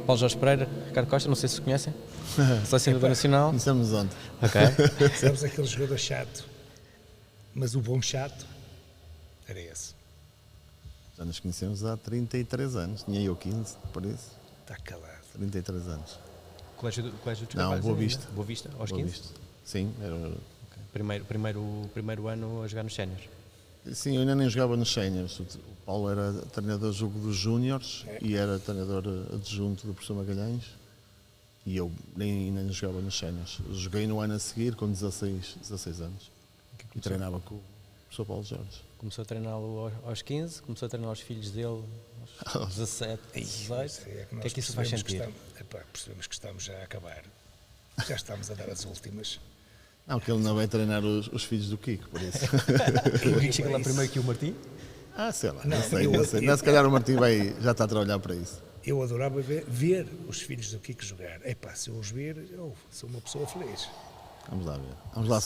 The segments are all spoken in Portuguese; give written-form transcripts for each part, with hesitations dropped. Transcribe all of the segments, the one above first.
Paulo Jorge Pereira, Ricardo Costa, não sei se conhecem. Selecionador nacional. Começamos ontem. Ok. Sabes aquele jogador chato, mas o bom chato era esse. Já nos conhecemos há 33 anos, tinha eu 15, por isso. Está calado. 33 anos. Colégio dos Não, Capazes Boa ainda? Vista. Boa Vista, aos Boa 15? Vista. Sim, era... Primeiro ano a jogar nos séniores. Sim, eu ainda nem jogava nos séniores. O Paulo era treinador de jogo dos júniores e era treinador adjunto do professor Magalhães. E eu ainda nem jogava nos séniores. Joguei no ano a seguir, com 16 anos. E treinava com o professor Paulo Jorge. Começou a treiná-lo aos 15, começou a treinar os filhos dele aos 17, 18. O que é que isso faz sentir? Percebemos que estamos já a acabar. Já estamos a dar as últimas. Não, que ele não vai treinar os filhos do Kiko, por isso. O Kiko chega lá primeiro que o Martim? Sei lá, Não, não sei. Não, se calhar o Martim já está a trabalhar para isso. Eu adorava ver os filhos do Kiko jogar. Se eu os ver, eu sou uma pessoa feliz. Vamos lá ver.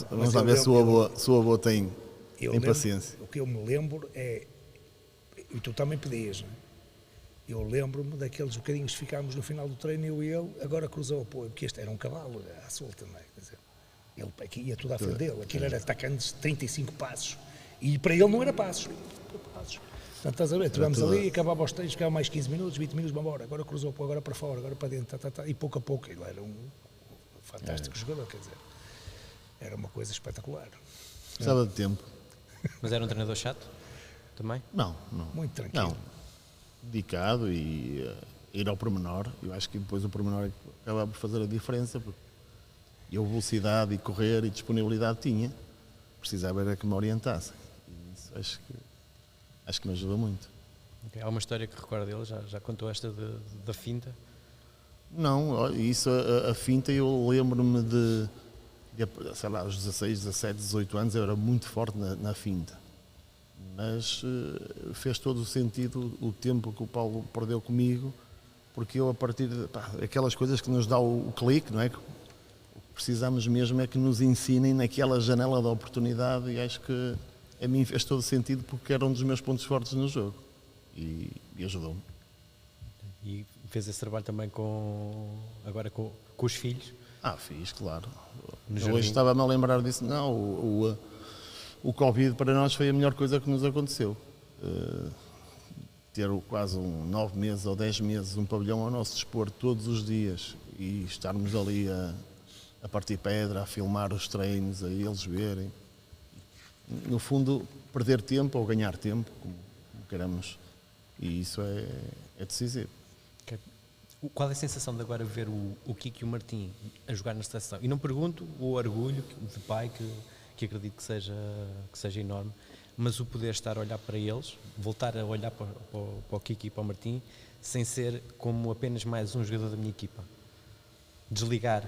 Vamos lá ver se o avô tem paciência. O que eu me lembro é, e tu também pedias, não é? Eu lembro-me daqueles bocadinhos que ficámos no final do treino, eu e ele, agora cruzou o apoio, porque este era um cavalo à solta, não é? Quer dizer, ele aqui ia tudo à frente dele, aquilo era atacando 35 passos, e para ele não era passos. Portanto, estás a ver, tivemos ali, acabava os treinos, ficava mais 15 minutos, 20 minutos, vamos embora, agora cruzou o apoio, agora para fora, agora para dentro, e pouco a pouco, ele era um fantástico jogador, quer dizer, era uma coisa espetacular. Precisava de tempo. Mas era um treinador chato também? Não. Muito tranquilo. Não. Dedicado e ir ao pormenor. Eu acho que depois o pormenor é que acaba por fazer a diferença, porque eu velocidade e correr e disponibilidade tinha. Precisava era que me orientasse. E isso acho que me ajudou muito. Okay. Há uma história que recordo dele, já contou esta da finta? Não, isso a finta eu lembro-me de, sei lá, aos 16, 17, 18 anos eu era muito forte na finta. Mas fez todo o sentido o tempo que o Paulo perdeu comigo, porque eu a partir de aquelas coisas que nos dá o clique, não é? O que precisamos mesmo é que nos ensinem naquela janela da oportunidade, e acho que a mim fez todo o sentido porque era um dos meus pontos fortes no jogo e ajudou-me. E fez esse trabalho também agora com os filhos? Fiz, claro. Hoje estava-me a lembrar disso. Não, o Covid para nós foi a melhor coisa que nos aconteceu. Ter quase 9 meses ou 10 meses um pavilhão ao nosso dispor todos os dias e estarmos ali a partir pedra, a filmar os treinos, a eles verem. No fundo, perder tempo ou ganhar tempo, como queremos, e isso é decisivo. Okay. Qual é a sensação de agora ver o Kiko e o Martim a jogar na seleção? E não pergunto o orgulho de pai que acredito que seja enorme, mas o poder estar a olhar para eles, voltar a olhar para o Kiko e para o Martim, sem ser como apenas mais um jogador da minha equipa. Desligar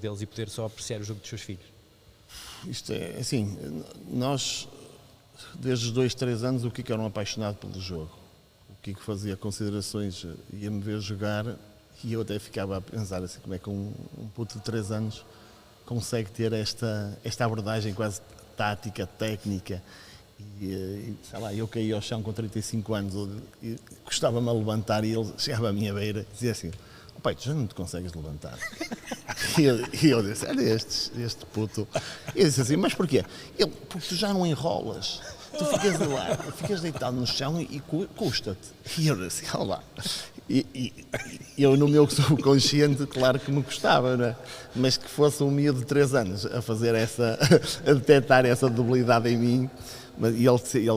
deles e poder só apreciar o jogo dos seus filhos. Isto é assim, nós desde os 2, 3 anos o Kiko era um apaixonado pelo jogo. O Kiko fazia considerações, ia-me ver jogar e eu até ficava a pensar assim, como é que um puto de 3 anos consegue ter esta abordagem quase tática, técnica, e sei lá, eu caí ao chão com 35 anos e custava-me a levantar e ele chegava à minha beira e dizia assim: pai, tu já não te consegues levantar. E eu disse: olha este puto. E eu disse assim: mas porquê? Ele: porque tu já não enrolas, tu ficas lá, ficas deitado no chão e custa-te. E eu disse: olha lá. E eu, no meu subconsciente, claro que me custava, não é? Mas que fosse um miúdo de 3 anos a fazer a detectar essa debilidade em mim. Mas ele,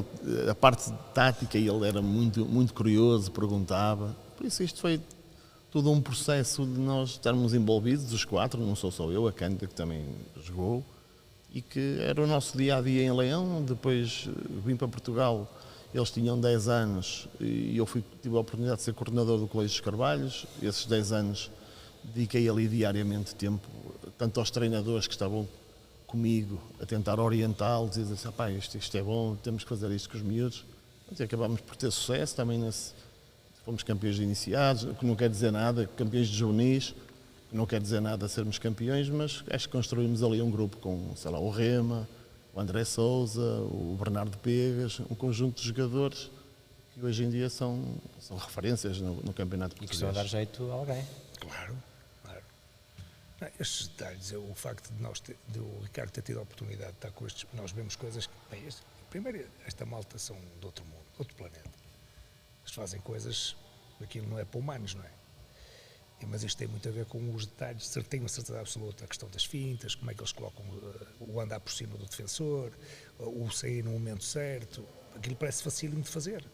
a parte tática, ele era muito, muito curioso, perguntava. Por isso isto foi todo um processo de nós estarmos envolvidos, os 4, não sou só eu, a Cândida que também jogou, e que era o nosso dia-a-dia em Leão. Depois vim para Portugal. Eles tinham 10 anes e eu tive a oportunidade de ser coordenador do Colégio dos Carvalhos. Esses 10 anos dediquei ali diariamente tempo, tanto aos treinadores que estavam comigo, a tentar orientá-los e dizer assim: isto é bom, temos que fazer isto com os miúdos. E acabámos por ter sucesso também. Fomos campeões de iniciados, que não quer dizer nada, campeões de juvenis, não quer dizer nada sermos campeões, mas acho que construímos ali um grupo com, sei lá, o Rema, o André Sousa, o Bernardo Pegas, um conjunto de jogadores que hoje em dia são referências no campeonato E que português. estão a dar jeito a alguém. Claro, claro. Não, estes detalhes, o facto de o Ricardo ter tido a oportunidade de estar com estes, nós vemos coisas que, bem, primeiro, esta malta são de outro mundo, outro planeta. Eles fazem coisas, aquilo não é para humanos, não é? Mas isto tem muito a ver com os detalhes, tenho a certeza absoluta, a questão das fintas, como é que eles colocam o andar por cima do defensor, o sair no momento certo, aquilo parece facílimo de fazer.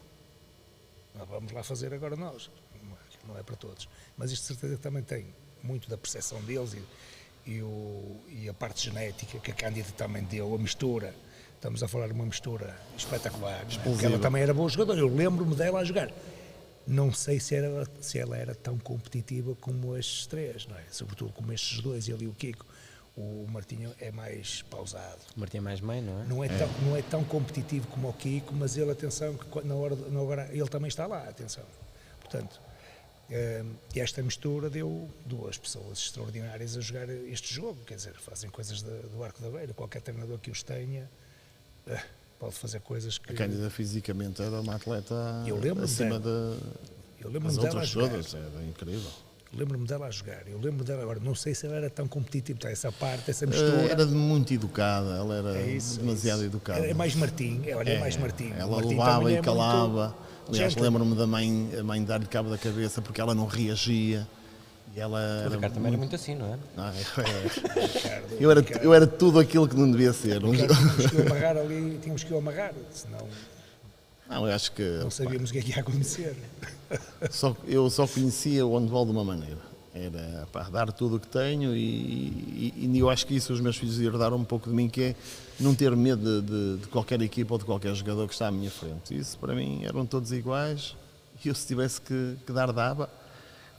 Vamos lá fazer agora nós, não é para todos. Mas isto de certeza que também tem muito da percepção deles e a parte genética que a Cândida também deu, a mistura. Estamos a falar de uma mistura espetacular, porque ela também era boa jogadora, eu lembro-me dela a jogar. Não sei se ela era tão competitiva como estes três, não é? Sobretudo como estes dois, ele e o Kiko. O Martinho é mais pausado. O Martim é mais meio, não é? Não é tão competitivo como o Kiko, mas ele, atenção, que na hora ele também está lá, atenção. Portanto, esta mistura deu duas pessoas extraordinárias a jogar este jogo, quer dizer, fazem coisas do arco da beira, qualquer treinador que os tenha pode fazer coisas que... A Cândida fisicamente era uma atleta acima das das outras todas, era incrível. Lembro-me dela a jogar, eu lembro dela agora, não sei se ela era tão competitiva, essa parte, essa mistura. Era muito educada, ela era demasiado educada. É mais Martim, é mais Martim. Ela Martim levava e é calava. Aliás, gentle. lembro-me da mãe dar-lhe cabo da cabeça porque ela não reagia. E ela O Ricardo também era muito assim, não é? Não, Ricardo, eu era tudo aquilo que não devia ser. Tínhamos que o amarrar ali, tínhamos que o amarrar, senão Não, eu acho que não sabíamos o que é que ia acontecer. eu só conhecia o handball de uma maneira. Era dar tudo o que tenho e eu acho que isso os meus filhos herdaram um pouco de mim, que é não ter medo de qualquer equipa ou de qualquer jogador que está à minha frente. Isso para mim eram todos iguais e eu, se tivesse que dar, dava.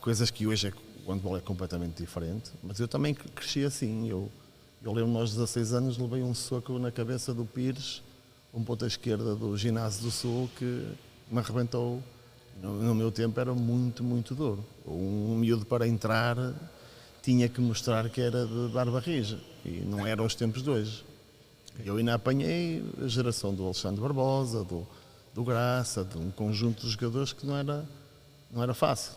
Coisas que hoje o handball é completamente diferente, mas eu também cresci assim. Eu lembro-me aos 16 anos, levei um soco na cabeça do Pires, um ponta esquerda do Ginásio do Sul, que me arrebentou. No meu tempo era muito, muito duro. Um miúdo para entrar tinha que mostrar que era de barba rija e não eram os tempos de hoje. Eu ainda apanhei a geração do Alexandre Barbosa, do Graça, de um conjunto de jogadores que não era fácil.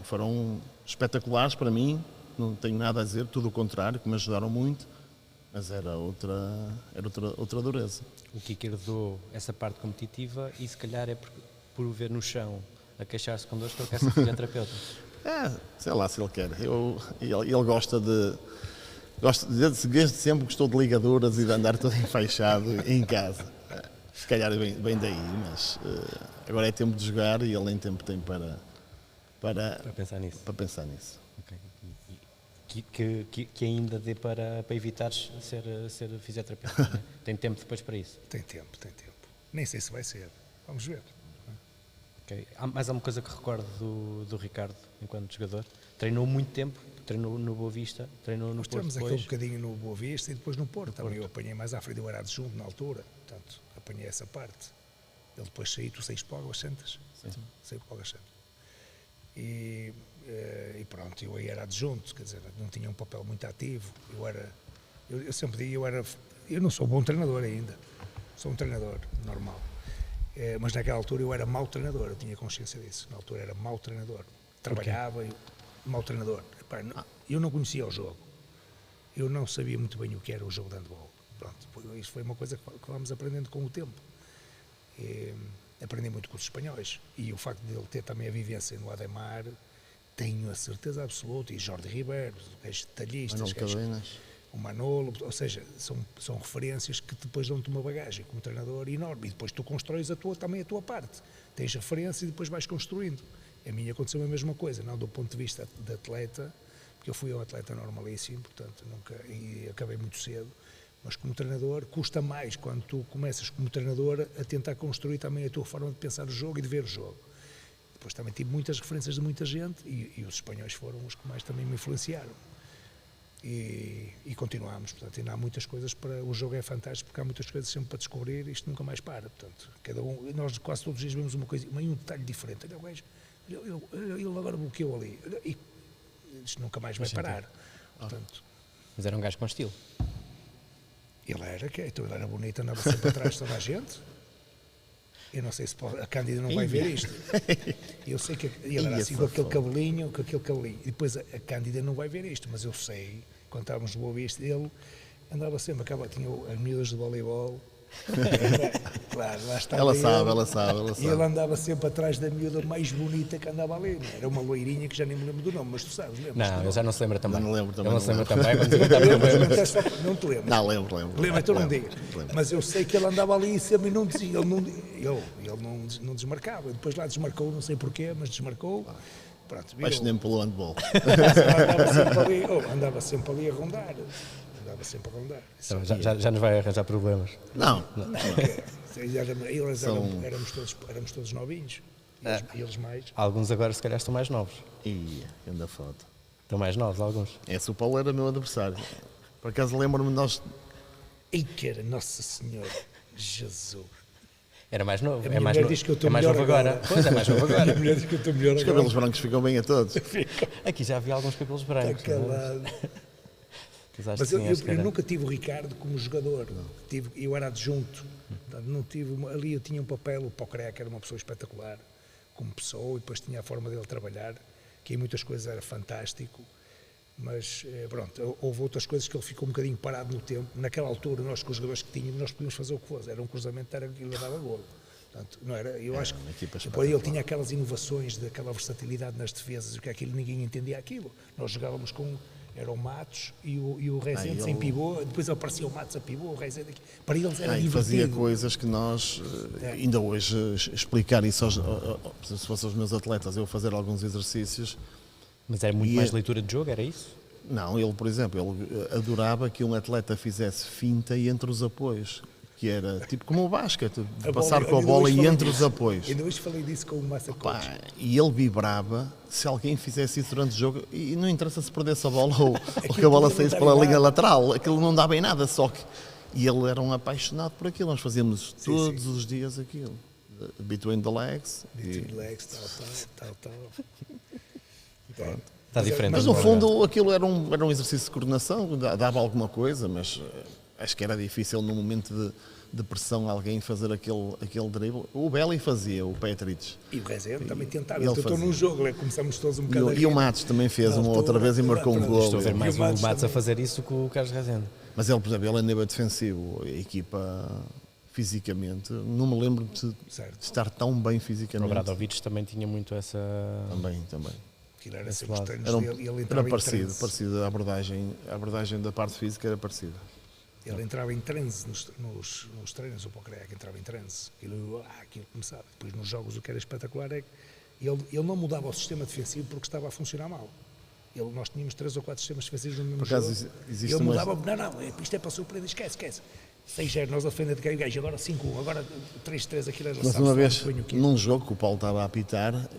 Foram espetaculares para mim, não tenho nada a dizer, tudo o contrário, que me ajudaram muito, mas era outra dureza. O Kiko herdou essa parte competitiva e se calhar é por o ver no chão a queixar-se com dores que ele quer ser fisioterapeuta. Sei lá se ele quer. Ele gosta desde sempre gostou de ligaduras e de andar todo enfaixado em casa. Se calhar bem daí, mas agora é tempo de jogar e ele nem tempo tem para pensar nisso. Para pensar nisso. Okay. Que ainda dê para evitar ser fisioterapeuta. Né? Tem tempo depois para isso? Tem tempo. Nem sei se vai ser. Vamos ver. Okay. Há alguma coisa que recordo do Ricardo enquanto jogador? Treinou muito tempo, treinou no Boa Vista, treinou no Porto depois. Tivemos aquele bocadinho no Boa Vista e depois no Porto. Também eu apanhei mais à frente, eu era adjunto na altura, portanto apanhei essa parte. Ele depois saiu, tu saíste para o Águas Santas? Sim. Saiu para o Águas Santas. E pronto, eu aí era adjunto, quer dizer, não tinha um papel muito ativo. Eu sempre digo, eu não sou bom treinador ainda, sou um treinador normal. Mas naquela altura eu era mau treinador, eu tinha consciência disso. Na altura era mau treinador. Trabalhava e mau treinador. Eu não conhecia o jogo. Eu não sabia muito bem o que era o jogo de handball. Pronto, isso foi uma coisa que vamos aprendendo com o tempo. Aprendi muito com os espanhóis. E o facto de ele ter também a vivência no Ademar, tenho a certeza absoluta. E Jorge Ribeiro, os detalhistas, o Manolo, ou seja, são referências que depois dão-te uma bagagem como treinador enorme e depois tu constróis também a tua parte, tens referência e depois vais construindo. A mim aconteceu a mesma coisa, não do ponto de vista de atleta, porque eu fui um atleta normalíssimo, portanto e acabei muito cedo, mas como treinador custa mais quando tu começas como treinador a tentar construir também a tua forma de pensar o jogo e de ver o jogo. Depois também tive muitas referências de muita gente e os espanhóis foram os que mais também me influenciaram. E continuamos, portanto, ainda há muitas coisas o jogo é fantástico porque há muitas coisas sempre para descobrir e isto nunca mais para, portanto, nós quase todos os dias vemos uma coisa, um detalhe diferente, olha o gajo, ele agora bloqueou ali, e isto nunca mais vai parar, portanto. Mas era um gajo com estilo. Ele era, então ele era bonito, andava sempre atrás de toda a gente. Eu não sei se a Cândida não vai ver isto. Eu sei que ele era assim com aquele cabelinho. E depois a Cândida não vai ver isto, mas eu sei, quando estávamos no Boa Vista, ele andava sempre, tinha as miúdas de voleibol. Claro, lá estava Ela ele, sabe. E ele andava sempre atrás da miúda mais bonita que andava ali. Era uma loirinha que já nem me lembro do nome, mas tu sabes, lembras? Não, ele já não se lembra também. Não lembro também. Ele não se lembra também, mas eu estava Lembras? Não te lembro. Não, lembro. Lembra, então não diga. Mas eu sei que ele andava ali e sempre não dizia. Ele não desmarcava. Depois lá desmarcou, não sei porquê, mas desmarcou. Pronto, apaixonei-me pelo handball. Andava sempre ali a rondar. Já nos vai arranjar problemas. Não. Éramos todos novinhos. E eles mais. Alguns agora se calhar estão mais novos. Ih, anda foto. Estão mais novos, alguns. Esse o Paulo era meu adversário. Por acaso lembro-me de nós... E que era, Nossa Senhora, Jesus. Era mais novo. A minha mulher diz que eu estou melhor agora. Pois é, mais novo agora. A minha mulher diz que eu estou melhor Os agora. cabelos brancos ficam bem a todos. Aqui já havia alguns cabelos brancos. Mas eu nunca tive o Ricardo como jogador. Eu era adjunto. Não tive, ali eu tinha um papel, o Pocreca era uma pessoa espetacular, como pessoa, e depois tinha a forma dele trabalhar, que em muitas coisas era fantástico. Mas, pronto, houve outras coisas que ele ficou um bocadinho parado no tempo. Naquela altura, nós com os jogadores que tínhamos, nós podíamos fazer o que fosse. Era um cruzamento que ele dava golo. Portanto, não era, eu acho que depois ele tinha aquelas inovações, daquela versatilidade nas defesas, o que é aquilo, ninguém entendia aquilo. Nós jogávamos com... Era o Matos e o Rezende sem pivô, depois aparecia o Matos a pivô, o Rezende aqui. Para eles era divertido. Fazia coisas que nós, ainda hoje, explicar isso, se fossem os meus atletas, eu fazer alguns exercícios. Mas era muito mais leitura de jogo, era isso? Não, ele, por exemplo, ele adorava que um atleta fizesse finta e entre os apoios. Que era tipo como o basquete, passar com a bola e entre os apoios. Ainda hoje falei disso com o Massa Coach. E ele vibrava se alguém fizesse isso durante o jogo, e não interessa se perdesse a bola ou que a bola saísse pela linha lateral, aquilo não dava em nada, só que... E ele era um apaixonado por aquilo, nós fazíamos todos os dias aquilo. Between the legs. Tal. Está diferente. Mas no fundo aquilo era um exercício de coordenação, dava alguma coisa, mas... Acho que era difícil no momento de pressão alguém fazer aquele drible. O Belli fazia, o Petric. E o Rezende também tentava. Eu estou num jogo, começamos todos um bocado E o Matos também fez uma outra vez e marcou um gol. Estou a ver mais o Matos a fazer isso que o Carlos Rezende. Mas ele, por exemplo, ele é nível defensivo. A equipa, fisicamente, não me lembro de estar tão bem fisicamente. O Bradovic também tinha muito essa... Também. Aquilo era sempre os treinos dele e ele entrava era parecido. A abordagem da parte física era parecida. Ele entrava em transe nos treinos, o Pocreca entrava em transe. Aquilo começava. Depois nos jogos o que era espetacular é que ele não mudava o sistema defensivo porque estava a funcionar mal. Nós tínhamos 3 ou 4 sistemas defensivos no mesmo jogo. Ele mudava, isto é para surpresa, esquece. 6-0, nós a defender de gajo, agora 5-1, agora 3-3, aquilo era... Mas uma vez, num jogo que o Paulo estava a apitar,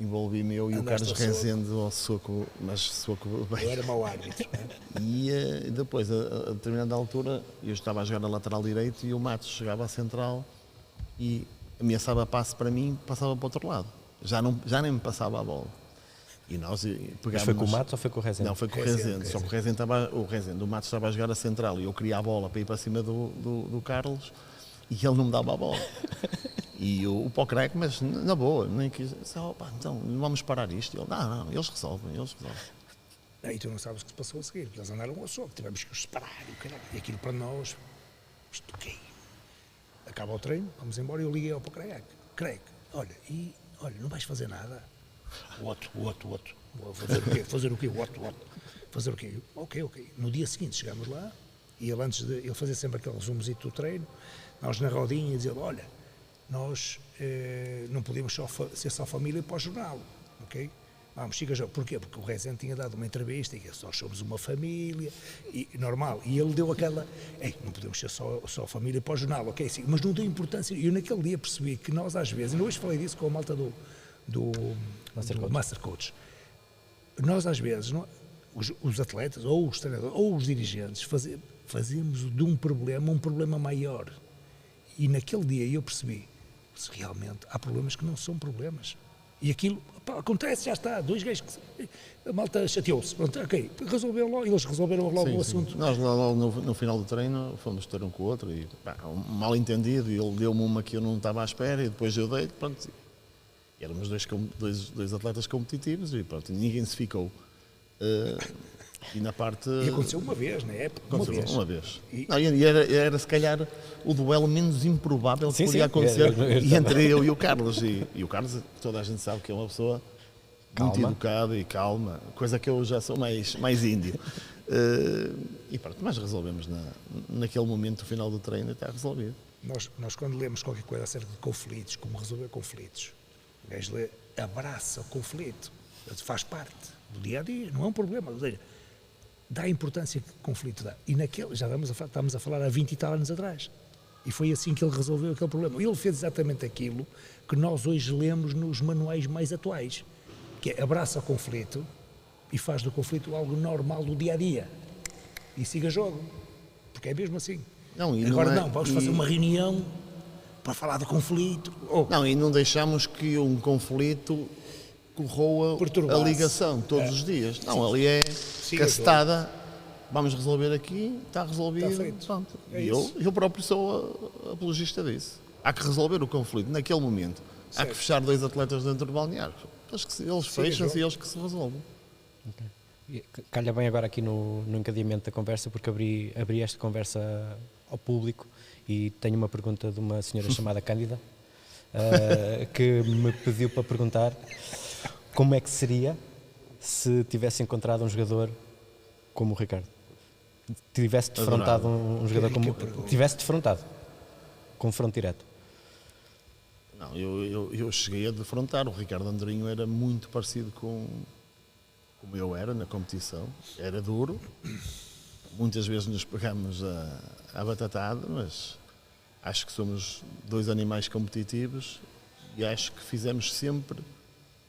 envolvi-me eu e o Carlos Rezende ao soco, mas soco bem. Eu era mau árbitro. E depois, a determinada altura, eu estava a jogar na lateral direito e o Matos chegava à central e ameaçava passe para mim, passava para o outro lado. Já nem me passava a bola. E nós pegámos... Mas foi com o Matos ou foi com o Rezende? Não, foi com o Rezende. Só que o Matos estava a jogar a central e eu queria a bola para ir para cima do Carlos e ele não me dava a bola. E o Pocreca, mas na boa, nem quis. Então, vamos parar isto. Ele, não, eles resolvem. E tu não sabes o que se passou a seguir, porque eles andaram ao soco, tivemos que os separar, e aquilo para nós, isto o quê? Acaba o treino, vamos embora, e eu liguei ao Pocreca. Olha, não vais fazer nada? O outro. Fazer o quê? Fazer o quê? Ok. No dia seguinte chegamos lá, e ele fazia sempre aquele resumozito do treino, nós na rodinha dizia, olha, nós não podíamos ser só família para o jornal, ok? Vamos, chega já. Porquê? Porque o Rezende tinha dado uma entrevista e disse, nós somos uma família, e normal, e ele deu aquela, não podemos ser só família para o jornal, ok? Sim, mas não deu importância, e eu naquele dia percebi que nós às vezes, e hoje falei disso com a malta do Master Coach, nós às vezes, os atletas, ou os treinadores, ou os dirigentes, fazemos de um problema maior. E naquele dia eu percebi, se realmente há problemas que não são problemas. E aquilo, pá, acontece, já está, 2 gajos que a malta chateou-se, pronto, ok, resolveu logo, eles resolveram logo o assunto. Nós logo no final do treino fomos ter um com o outro e pá, um mal entendido, e ele deu-me uma que eu não estava à espera e depois eu dei, pronto. E éramos dois atletas competitivos e pronto, ninguém se ficou. E na parte... E aconteceu uma vez, na época, uma vez. E era se calhar o duelo menos improvável que podia acontecer e entre eu e o Carlos. E o Carlos, toda a gente sabe que é uma pessoa muito educada e calma, coisa que eu já sou mais índio. E pronto, mas resolvemos naquele momento, no final do treino, está resolvido. Nós quando lemos qualquer coisa acerca de conflitos, como resolver conflitos, o gajo abraça o conflito, faz parte do dia a dia, não é um problema. Ou seja, dá a importância que o conflito dá. E naquele, já estamos a falar há 20 e tal anos atrás. E foi assim que ele resolveu aquele problema. Ele fez exatamente aquilo que nós hoje lemos nos manuais mais atuais, que é abraça o conflito e faz do conflito algo normal do dia a dia. E siga jogo. Porque é mesmo assim. Agora vamos fazer uma reunião para falar do conflito. E não deixamos que um conflito corroa a ligação todos os dias. Não, ali é castada, vamos resolver aqui, está resolvido. Está feito. Pronto. E eu próprio sou apologista disso. Há que resolver o conflito naquele momento. Certo. Há que fechar 2 atletas dentro do balneário. Eles fecham-se e eles que se resolvem. Okay. Calha bem agora aqui no encadeamento da conversa, porque abri esta conversa ao público e tenho uma pergunta de uma senhora chamada Cândida, que me pediu para perguntar como é que seria se tivesse encontrado um jogador como o Ricardo. Tivesse defrontado um jogador como... Tivesse defrontado. Confronto direto. Não, eu cheguei a defrontar. O Ricardo Andorinho era muito parecido com como eu era na competição. Era duro. Muitas vezes nos pegámos à batatada, mas acho que somos 2 animais competitivos e acho que fizemos sempre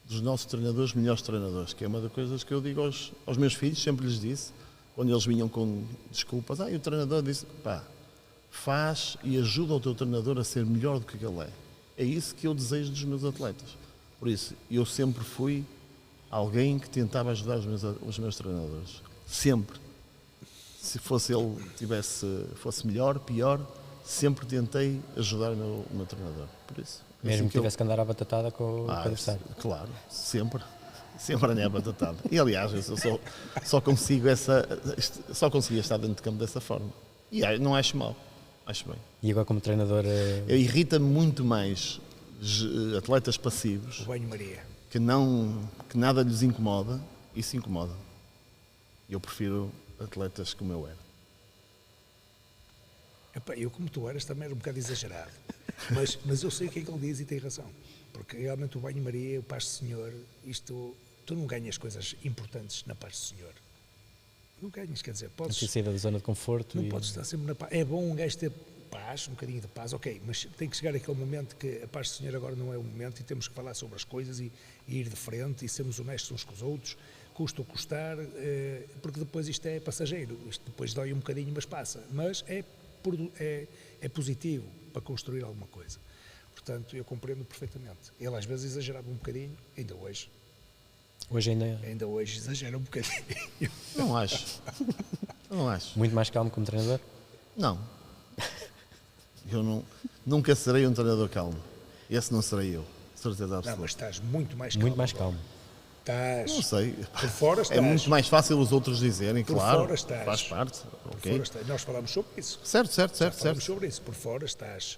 dos nossos treinadores melhores treinadores, que é uma das coisas que eu digo aos meus filhos, sempre lhes disse, quando eles vinham com desculpas, e o treinador disse, pá, faz e ajuda o teu treinador a ser melhor do que ele é. É isso que eu desejo dos meus atletas. Por isso, eu sempre fui alguém que tentava ajudar os meus treinadores. Sempre. Se fosse ele fosse melhor, pior, sempre tentei ajudar o meu treinador. Por isso. Mesmo que tivesse que andar à batatada com o adversário. Claro, sempre. Sempre andei à batatada. E aliás, eu só conseguia estar dentro de campo dessa forma. E não acho mal. Acho bem. E agora como treinador... Irrita-me muito mais atletas passivos. O banho-maria. Que nada lhes incomoda. Isso incomoda. Eu prefiro atletas como eu era. Epá, eu como tu eras também era um bocado exagerado. Mas eu sei o que é que ele diz e tem razão. Porque realmente o banho-maria, o Paz Senhor, tu não ganhas coisas importantes na Paz Senhor. Não ganhas, quer dizer, podes... sair da zona de conforto. Não podes estar sempre na paz. É bom um gajo ter paz, um bocadinho de paz, ok, mas tem que chegar aquele momento que a Paz do Senhor agora não é o momento e temos que falar sobre as coisas e ir de frente e sermos honestos uns com os outros, custa ou custar, porque depois isto é passageiro, isto depois dói um bocadinho, mas passa. Mas é positivo para construir alguma coisa. Portanto, eu compreendo perfeitamente. Ele às vezes exagerava um bocadinho, ainda hoje. Ainda hoje exagera um bocadinho. Não acho. Não acho. Muito mais calmo como treinador? Não. Eu nunca serei um treinador calmo. Esse não serei eu. Certeza absoluta. Não, mas estás muito mais calmo. Muito mais calmo. Estás. Não sei. Por fora estás. É muito mais fácil os outros dizerem, por claro. Fora estás. Faz parte. Okay. Fora estás. Nós falamos sobre isso. Certo. Falamos sobre isso. Por fora estás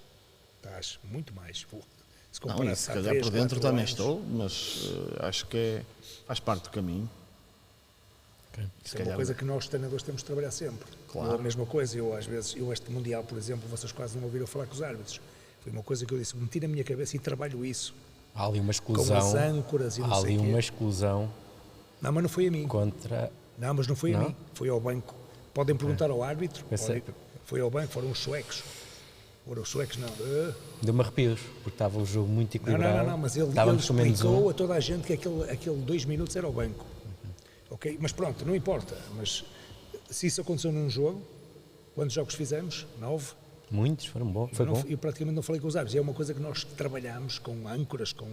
muito mais. Se não, e se calhar por dentro também estou, mas acho que faz parte do caminho. Okay. Isso é uma coisa que nós, treinadores, temos de trabalhar sempre. Claro. Não é a mesma coisa. Eu, às vezes, este Mundial, por exemplo, vocês quase não ouviram falar com os árbitros. Foi uma coisa que eu disse, meti na minha cabeça e trabalho isso. Há ali uma exclusão. Com as âncoras e não há sei ali uma exclusão. Não, mas não foi a mim. Não, mas não foi a mim. Foi ao banco. Podem perguntar ao árbitro. Foi ao banco, foram os suecos. Foram os suecos, não. Deu-me arrepios, porque estava o jogo muito equilibrado. Não, mas ele explicou a toda a gente que aquele 2 minutos era ao banco. Ok? Mas pronto, não importa. Mas se isso aconteceu num jogo, quantos jogos fizemos? 9? Muitos, foram bons. Foi bom. Eu praticamente não falei com os árbitros. É uma coisa que nós trabalhamos com âncoras, com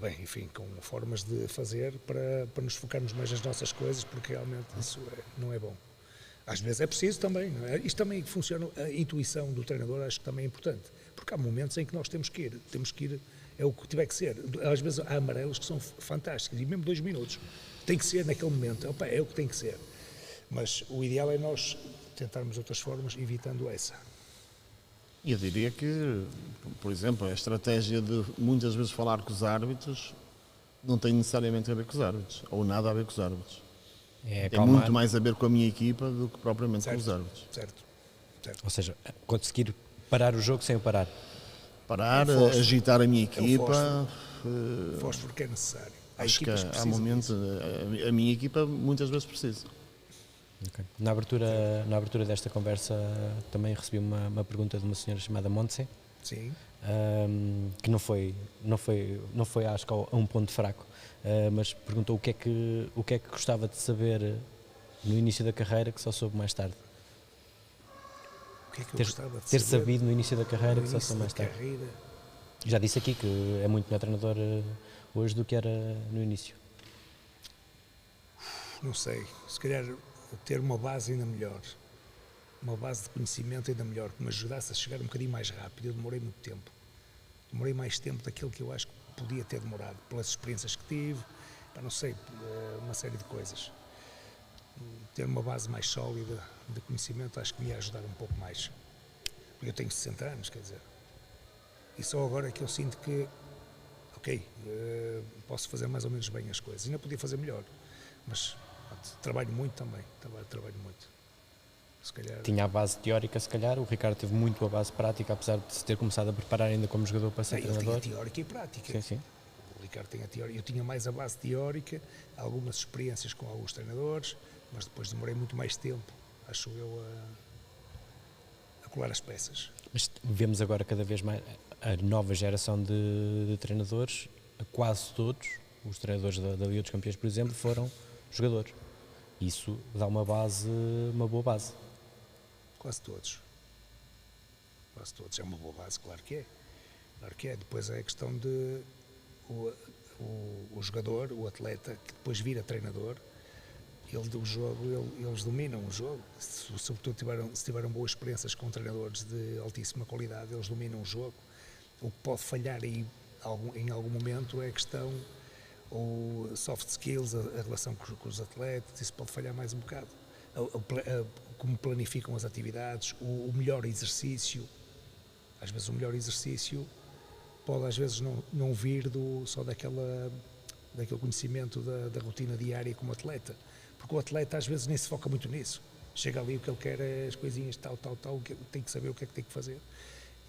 bem, enfim, com formas de fazer para nos focarmos mais nas nossas coisas, porque realmente isso não é bom. Às vezes é preciso também, não é? Isto também funciona, a intuição do treinador acho que também é importante, porque há momentos em que nós temos que ir, é o que tiver que ser. Às vezes há amarelos que são fantásticos, e mesmo 2 minutos, tem que ser naquele momento, opa, é o que tem que ser. Mas o ideal é nós tentarmos outras formas, evitando essa. Eu diria que, por exemplo, a estratégia de muitas vezes falar com os árbitros não tem necessariamente a ver com os árbitros, ou nada a ver com os árbitros. Tem muito mais a ver com a minha equipa do que propriamente com os árbitros. Certo. Ou seja, conseguir parar o jogo sem o parar. Parar, agitar a minha equipa. Fósforo que é necessário. Acho que há momentos, a minha equipa muitas vezes precisa. Okay. Na abertura desta conversa também recebi uma pergunta de uma senhora chamada Montse. Sim. Que não foi acho que a um ponto fraco, mas perguntou o que é que gostava de saber no início da carreira que só soube mais tarde. O que é que eu gostava de ter saber sabido no início da carreira que só soube mais tarde. Já disse aqui que é muito melhor treinador hoje do que era no início. Não sei, se calhar ter uma base ainda melhor, uma base de conhecimento ainda melhor, que me ajudasse a chegar um bocadinho mais rápido. Eu demorei muito tempo, demorei mais tempo daquilo que eu acho que podia ter demorado, pelas experiências que tive, não sei, uma série de coisas. Ter uma base mais sólida de conhecimento acho que me ia ajudar um pouco mais, porque eu tenho 60 anos, quer dizer, e só agora é que eu sinto que, ok, posso fazer mais ou menos bem as coisas, ainda podia fazer melhor, mas trabalho muito também, trabalho muito. Se calhar... Tinha a base teórica, se calhar, o Ricardo teve muito a base prática, apesar de se ter começado a preparar ainda como jogador para ser treinador. Ele tinha teórica e prática. Sim. O Ricardo tinha a teórica, eu tinha mais a base teórica, algumas experiências com alguns treinadores, mas depois demorei muito mais tempo, acho eu, a colar as peças. Mas vemos agora cada vez mais a nova geração de treinadores, quase todos, os treinadores da Liga dos Campeões, por exemplo, foram jogadores. Isso dá uma boa base. Quase todos. É uma boa base, claro que é. Depois é a questão de o jogador, o atleta, que depois vira treinador, eles dominam o jogo. Sobretudo se tiveram boas experiências com treinadores de altíssima qualidade, eles dominam o jogo. O que pode falhar aí em algum momento é a questão, ou soft skills, a relação com os atletas, isso pode falhar mais um bocado. Como planificam as atividades, o melhor exercício. Às vezes o melhor exercício pode às vezes não vir só daquele conhecimento da rotina diária como atleta, porque o atleta às vezes nem se foca muito nisso. Chega ali, o que ele quer é as coisinhas tal, tem que saber o que é que tem que fazer.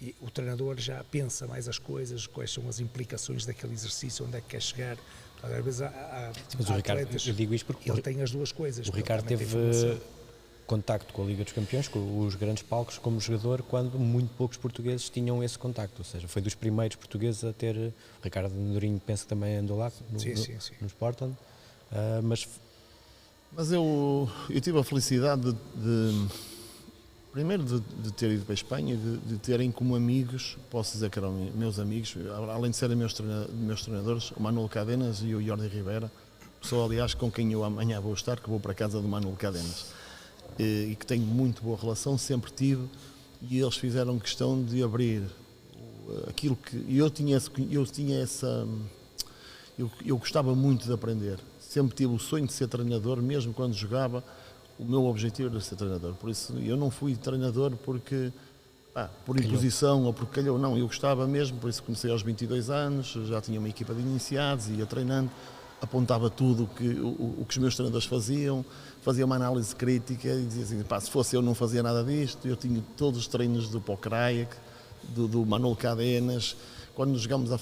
E o treinador já pensa mais as coisas, quais são as implicações daquele exercício, onde é que quer chegar. Às vezes mas o Ricardo, eu digo isto porque ele tem as duas coisas. O Ricardo teve contacto com a Liga dos Campeões, com os grandes palcos, como jogador, quando muito poucos portugueses tinham esse contacto. Ou seja, foi dos primeiros portugueses a ter. O Ricardo Andorinho, penso que também andou lá no Sporting. Mas eu tive a felicidade primeiro de ter ido para a Espanha, de terem como amigos, posso dizer que eram meus amigos, além de serem meus treinadores, o Manuel Cadenas e o Jordi Ribeira, pessoa, aliás, com quem eu amanhã vou estar, que vou para a casa do Manuel Cadenas, e que tenho muito boa relação, sempre tive, e eles fizeram questão de abrir aquilo que eu gostava muito de aprender, sempre tive o sonho de ser treinador, mesmo quando jogava. O meu objetivo era ser treinador, por isso eu não fui treinador porque por imposição ou porque calhou, não, eu gostava mesmo, por isso comecei aos 22 anos, já tinha uma equipa de iniciados, ia treinando, apontava tudo o que os meus treinadores faziam, fazia uma análise crítica e dizia assim, se fosse eu não fazia nada disto. Eu tinha todos os treinos do Pokraiak, do Manuel Cadenas, quando jogámos a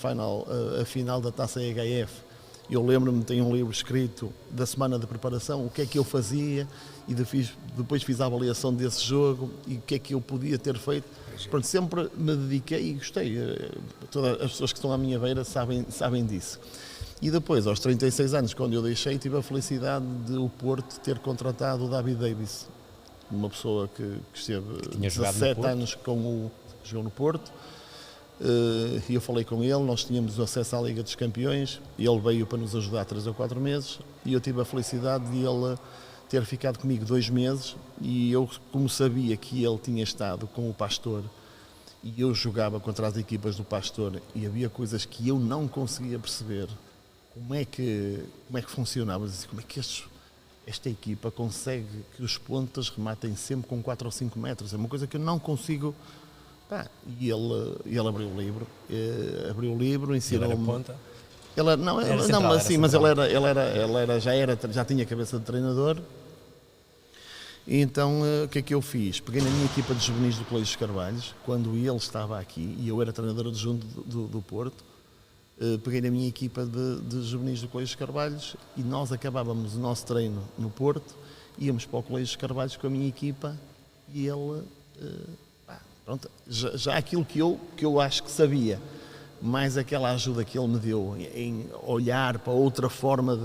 final da Taça EHF. Eu lembro-me, tenho um livro escrito da semana de preparação, o que é que eu fazia, e depois fiz a avaliação desse jogo e o que é que eu podia ter feito. Pronto, sempre me dediquei e gostei. Todas as pessoas que estão à minha beira sabem disso. E depois, aos 36 anos, quando eu deixei, tive a felicidade de o Porto ter contratado o David Davis, uma pessoa que esteve 17 anos jogou no Porto. E eu falei com ele, nós tínhamos acesso à Liga dos Campeões, e ele veio para nos ajudar 3 ou 4 meses, e eu tive a felicidade de ele ter ficado comigo 2 meses, e eu, como sabia que ele tinha estado com o Pastor, e eu jogava contra as equipas do Pastor, e havia coisas que eu não conseguia perceber, como é que funcionava, como é que esta equipa consegue que os pontas rematem sempre com 4 ou 5 metros, é uma coisa que eu não consigo. E ele abriu o livro, ensinou-me. Já tinha cabeça de treinador. E então o que é que eu fiz? Peguei na minha equipa de juvenis do Colégio dos Carvalhos, quando ele estava aqui, e eu era treinador adjunto do Porto, peguei na minha equipa de juvenis do Colégio dos Carvalhos e nós acabávamos o nosso treino no Porto, íamos para o Colégio dos Carvalhos com a minha equipa e ele. Pronto, já aquilo que eu acho que sabia, mais aquela ajuda que ele me deu em olhar para outra forma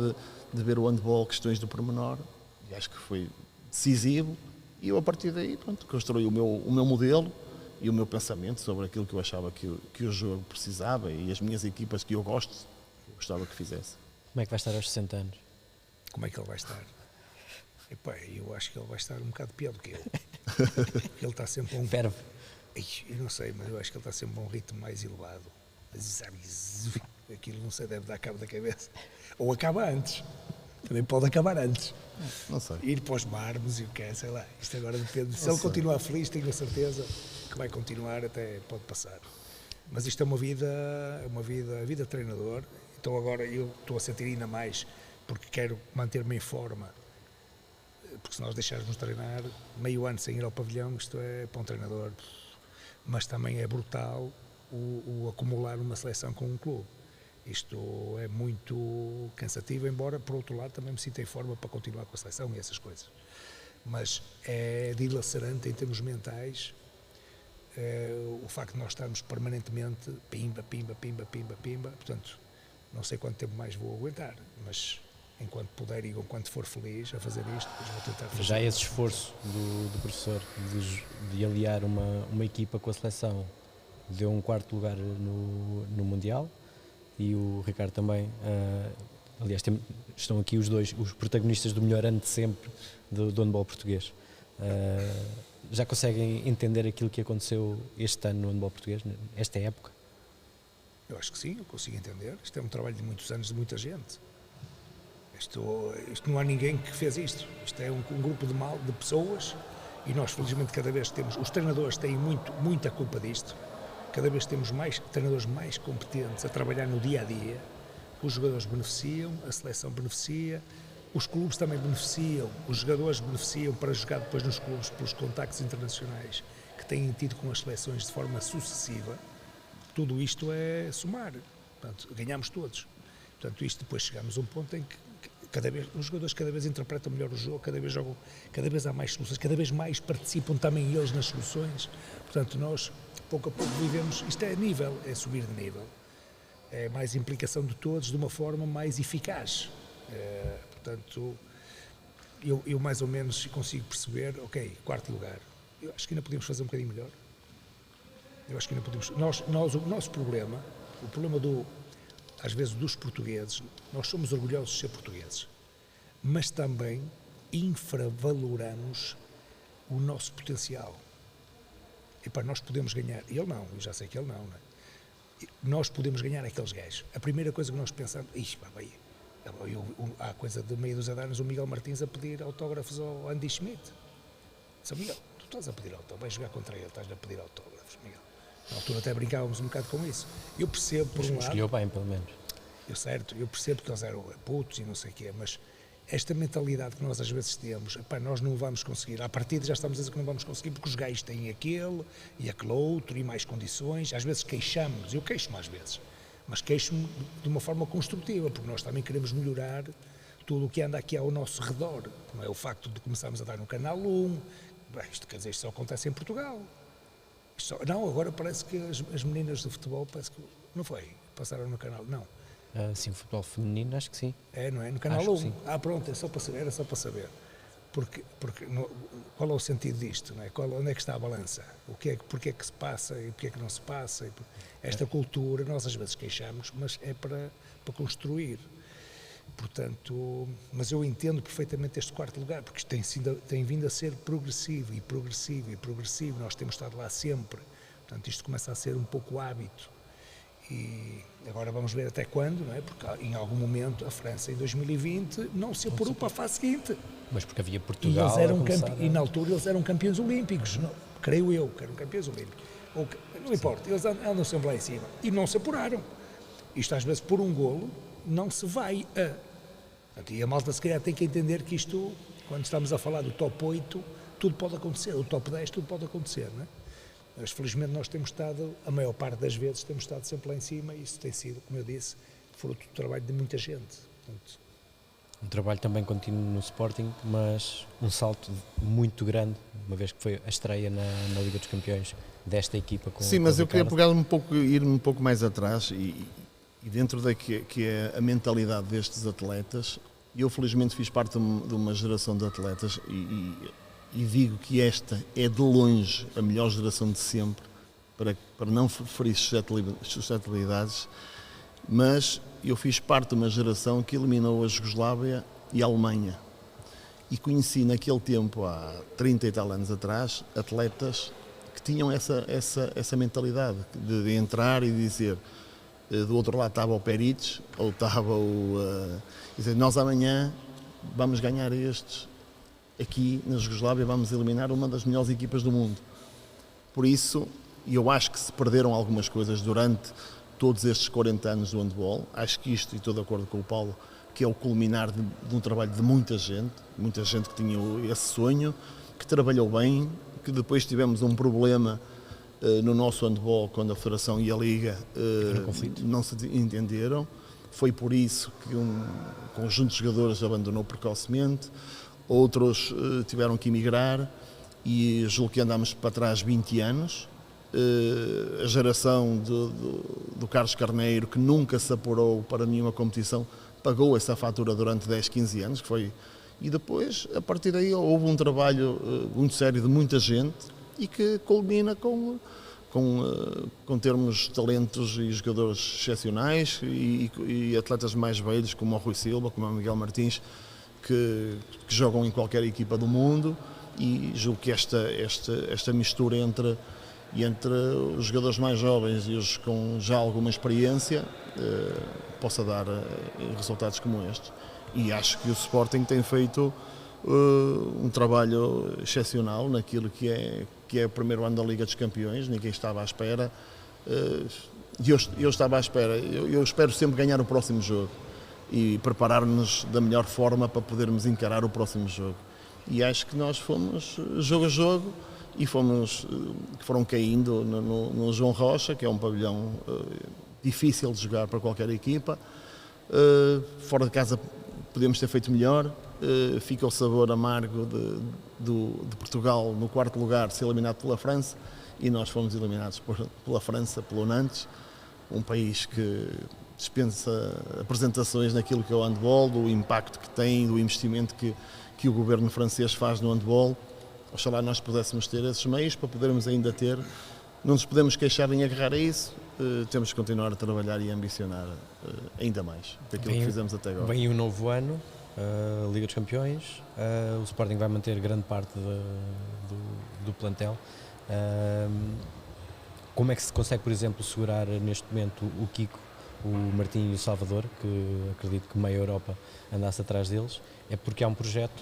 de ver o handball, questões do pormenor, e acho que foi decisivo, e eu a partir daí construí o meu modelo e o meu pensamento sobre aquilo que eu achava que o jogo precisava e as minhas equipas que eu gostava que fizesse. Como é que vai estar aos 60 anos? Como é que ele vai estar? Eu acho que ele vai estar um bocado pior do que eu. Ele está sempre a um... Ferve. Eu não sei, mas eu acho que ele está sempre a um ritmo mais elevado. Aquilo, não sei, deve dar cabo da cabeça. Ou acaba antes. Também pode acabar antes. Não sei. Ir para os mármores e o que é, sei lá. Isto agora depende. Se ele continuar feliz, tenho a certeza que vai continuar, até pode passar. Mas isto é uma vida a vida de treinador. Então agora eu estou a sentir ainda mais, porque quero manter-me em forma. Porque se nós deixarmos treinar meio ano sem ir ao pavilhão, isto é para um treinador. Mas também é brutal o acumular uma seleção com um clube. Isto é muito cansativo, embora, por outro lado, também me sinta em forma para continuar com a seleção e essas coisas. Mas é dilacerante em termos mentais o facto de nós estarmos permanentemente pimba. Portanto, não sei quanto tempo mais vou aguentar, mas enquanto puder e enquanto for feliz a fazer isto, depois vou tentar fazer. Já esse esforço do professor de aliar uma equipa com a seleção, deu um 4º lugar no Mundial, e o Ricardo também, aliás, estão aqui os dois, os protagonistas do melhor ano de sempre do handball português. Já conseguem entender aquilo que aconteceu este ano no handball português, esta época? Eu acho que sim, eu consigo entender. Isto é um trabalho de muitos anos, de muita gente. Isto não há ninguém que fez isto. Isto é um grupo de pessoas, e nós, felizmente, cada vez temos... Os treinadores têm muita culpa disto. Cada vez temos mais treinadores mais competentes a trabalhar no dia-a-dia. Os jogadores beneficiam, a seleção beneficia, os clubes também beneficiam, os jogadores beneficiam para jogar depois nos clubes pelos contactos internacionais que têm tido com as seleções de forma sucessiva. Tudo isto é somar. Portanto, ganhamos todos. Portanto, isto depois chegamos a um ponto em que os jogadores cada vez interpretam melhor o jogo, cada vez jogam, cada vez há mais soluções, cada vez mais participam também eles nas soluções. Portanto, nós, pouco a pouco, vivemos, isto é nível, é subir de nível. É mais implicação de todos de uma forma mais eficaz. Portanto, eu mais ou menos consigo perceber, ok, 4º lugar. Eu acho que ainda podemos fazer um bocadinho melhor. Eu acho que ainda podemos... O nosso problema, o problema às vezes dos portugueses, nós somos orgulhosos de ser portugueses, mas também infravaloramos o nosso potencial. Nós podemos ganhar, ele não, eu já sei que ele não é? Nós podemos ganhar aqueles gajos. A primeira coisa que nós pensamos, há coisa de meia dúzia de anos o Miguel Martins a pedir autógrafos ao Andy Schmidt. Disse, Miguel, tu estás a pedir autógrafos, vais jogar contra ele, estás a pedir autógrafos, Miguel. Na altura até brincávamos um bocado com isso. Eu percebo, por um lado... Escolheu bem, pelo menos. Eu percebo que eles eram putos e não sei o quê, mas esta mentalidade que nós às vezes temos, nós não vamos conseguir. À partida já estamos a dizer que não vamos conseguir porque os gajos têm aquele e aquele outro e mais condições. Às vezes queixamos, eu queixo-me às vezes, mas queixo-me de uma forma construtiva, porque nós também queremos melhorar tudo o que anda aqui ao nosso redor. Não é o facto de começarmos a dar no Canal 1, isto quer dizer, isto só acontece em Portugal. Não, agora parece que as meninas de futebol, parece que não foi, passaram no canal, não. Sim, futebol feminino, acho que sim. É, não é? No Canal 1. Pronto, era só para saber. qual é o sentido disto? Não é? Onde é que está a balança? Porque é que se passa e porque é que não se passa? Esta cultura, nós às vezes queixamos, mas é para construir. Portanto, mas eu entendo perfeitamente este quarto lugar, porque tem vindo a ser progressivo. Nós temos estado lá sempre. Portanto, isto começa a ser um pouco hábito. E agora vamos ver até quando, não é? Porque em algum momento a França, em 2020, não se apurou para a fase seguinte. Mas porque havia Portugal. E na altura eles eram campeões olímpicos, não, creio eu, que eram campeões olímpicos. Não importa, eles andam sempre lá em cima. E não se apuraram. Isto às vezes por um golo não se vai a. Portanto, e a malta se calhar tem que entender que isto, quando estamos a falar do top 8, tudo pode acontecer, o top 10 tudo pode acontecer, não é? Mas felizmente nós temos estado, a maior parte das vezes, temos estado sempre lá em cima e isso tem sido, como eu disse, fruto do trabalho de muita gente. Portanto, um trabalho também contínuo no Sporting, mas um salto muito grande, uma vez que foi a estreia na Liga dos Campeões desta equipa. Sim, mas eu queria pegar ir um pouco mais atrás e dentro da que é a mentalidade destes atletas. Eu felizmente fiz parte de uma geração de atletas e digo que esta é de longe a melhor geração de sempre, para não ferir suscetibilidades, mas eu fiz parte de uma geração que eliminou a Jugoslávia e a Alemanha e conheci naquele tempo, há 30 e tal anos atrás, atletas que tinham essa mentalidade de entrar e dizer, do outro lado estava o Peric ou estava dizer, nós amanhã vamos ganhar estes. Aqui na Jugoslávia vamos eliminar uma das melhores equipas do mundo. Por isso, eu acho que se perderam algumas coisas durante todos estes 40 anos do handball. Acho que isto, e estou de acordo com o Paulo, que é o culminar de um trabalho de muita gente que tinha esse sonho, que trabalhou bem, que depois tivemos um problema no nosso handball, quando a Federação e a Liga não se entenderam. Foi por isso que um conjunto de jogadores abandonou precocemente. Outros tiveram que emigrar e julgo que andámos para trás 20 anos. A geração do Carlos Carneiro, que nunca se apurou para nenhuma competição, pagou essa fatura durante 10, 15 anos. E depois, a partir daí, houve um trabalho muito sério de muita gente e que culmina com termos talentos e jogadores excepcionais e atletas mais velhos, como o Rui Silva, como o Miguel Martins, que jogam em qualquer equipa do mundo, e julgo que esta mistura entre os jogadores mais jovens e os com já alguma experiência possa dar resultados como estes. E acho que o Sporting tem feito um trabalho excepcional naquilo que é o primeiro ano da Liga dos Campeões. Ninguém estava à espera, eu estava à espera. Eu espero sempre ganhar o próximo jogo e preparar-nos da melhor forma para podermos encarar o próximo jogo. E acho que nós fomos jogo a jogo e foram caindo no João Rocha, que é um pavilhão difícil de jogar para qualquer equipa. Fora de casa podemos ter feito melhor. Fica o sabor amargo de Portugal no quarto lugar ser eliminado pela França, e nós fomos eliminados pela França, pelo Nantes, um país que dispensa apresentações naquilo que é o handball, do impacto que tem, do investimento que o governo francês faz no handball. Oxalá nós pudéssemos ter esses meios para podermos ainda ter. Não nos podemos queixar nem agarrar a isso, temos que continuar a trabalhar e a ambicionar ainda mais daquilo que fizemos até agora. Vem um novo ano, Liga dos Campeões, o Sporting vai manter grande parte do plantel. Como é que se consegue, por exemplo, segurar neste momento o Kiko, o Martim e o Salvador, que acredito que meia Europa andasse atrás deles? É porque há um projeto